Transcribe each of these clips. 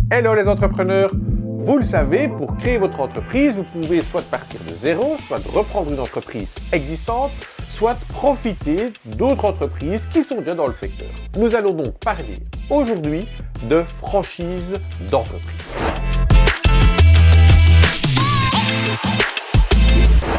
Hello les entrepreneurs! Vous le savez, pour créer votre entreprise, vous pouvez soit partir de zéro, soit reprendre une entreprise existante, soit profiter d'autres entreprises qui sont déjà dans le secteur. Nous allons donc parler aujourd'hui de franchise d'entreprise.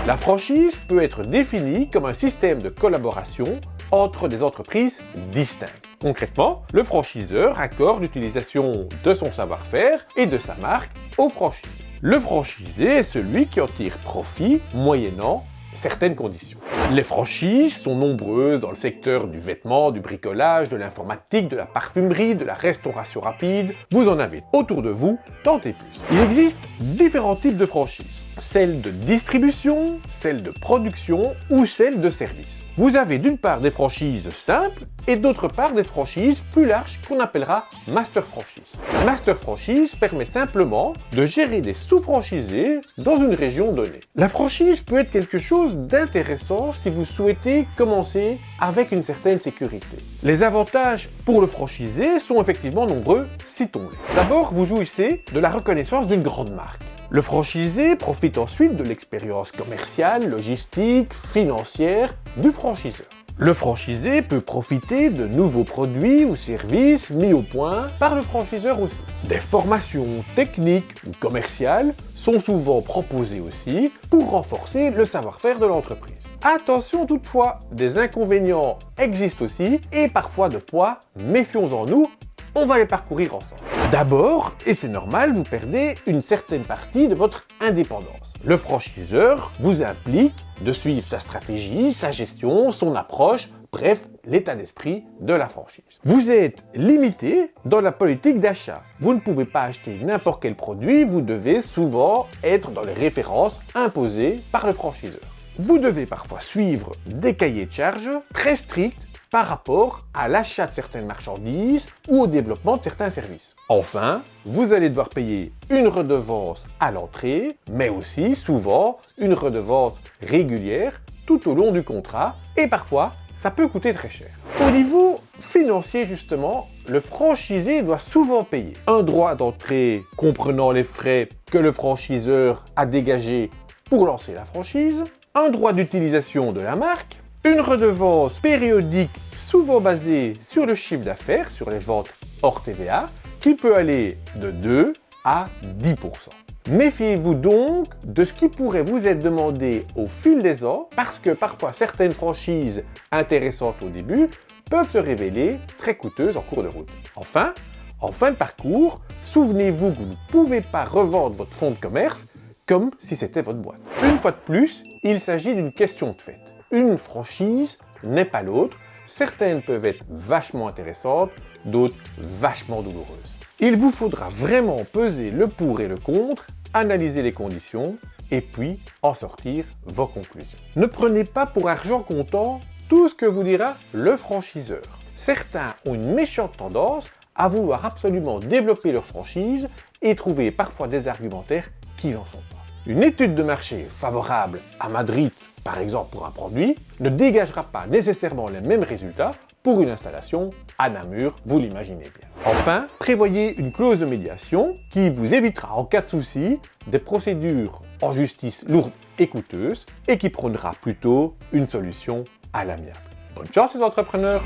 La franchise peut être définie comme un système de collaboration entre des entreprises distinctes. Concrètement, le franchiseur accorde l'utilisation de son savoir-faire et de sa marque au franchisé. Le franchisé est celui qui en tire profit moyennant certaines conditions. Les franchises sont nombreuses dans le secteur du vêtement, du bricolage, de l'informatique, de la parfumerie, de la restauration rapide. Vous en avez autour de vous, tant et plus. Il existe différents types de franchises. Celles de distribution, celles de production ou celles de service. Vous avez d'une part des franchises simples et d'autre part des franchises plus larges qu'on appellera master franchise. La master franchise permet simplement de gérer des sous-franchisés dans une région donnée. La franchise peut être quelque chose d'intéressant si vous souhaitez commencer avec une certaine sécurité. Les avantages pour le franchisé sont effectivement nombreux, citons-les. D'abord, vous jouissez de la reconnaissance d'une grande marque. Le franchisé profite ensuite de l'expérience commerciale, logistique, financière du franchiseur. Le franchisé peut profiter de nouveaux produits ou services mis au point par le franchiseur aussi. Des formations techniques ou commerciales sont souvent proposées aussi pour renforcer le savoir-faire de l'entreprise. Attention toutefois, des inconvénients existent aussi et parfois de poids, méfions-en nous. On va les parcourir ensemble. D'abord, et c'est normal, vous perdez une certaine partie de votre indépendance. Le franchiseur vous implique de suivre sa stratégie, sa gestion, son approche, bref, l'état d'esprit de la franchise. Vous êtes limité dans la politique d'achat. Vous ne pouvez pas acheter n'importe quel produit, vous devez souvent être dans les références imposées par le franchiseur. Vous devez parfois suivre des cahiers de charges très stricts par rapport à l'achat de certaines marchandises ou au développement de certains services. Enfin, vous allez devoir payer une redevance à l'entrée, mais aussi souvent une redevance régulière tout au long du contrat et parfois ça peut coûter très cher. Au niveau financier justement, le franchisé doit souvent payer un droit d'entrée comprenant les frais que le franchiseur a dégagés pour lancer la franchise, un droit d'utilisation de la marque, une redevance périodique souvent basée sur le chiffre d'affaires, sur les ventes hors TVA, qui peut aller de 2 à 10%. Méfiez-vous donc de ce qui pourrait vous être demandé au fil des ans, parce que parfois certaines franchises intéressantes au début peuvent se révéler très coûteuses en cours de route. Enfin, en fin de parcours, souvenez-vous que vous ne pouvez pas revendre votre fonds de commerce comme si c'était votre boîte. Une fois de plus, il s'agit d'une question de fait. Une franchise n'est pas l'autre, certaines peuvent être vachement intéressantes, d'autres vachement douloureuses. Il vous faudra vraiment peser le pour et le contre, analyser les conditions et puis en sortir vos conclusions. Ne prenez pas pour argent comptant tout ce que vous dira le franchiseur. Certains ont une méchante tendance à vouloir absolument développer leur franchise et trouver parfois des argumentaires qui n'en sont pas. Une étude de marché favorable à Madrid, par exemple pour un produit, ne dégagera pas nécessairement les mêmes résultats pour une installation à Namur, vous l'imaginez bien. Enfin, prévoyez une clause de médiation qui vous évitera en cas de souci des procédures en justice lourdes et coûteuses et qui prônera plutôt une solution à l'amiable. Bonne chance les entrepreneurs!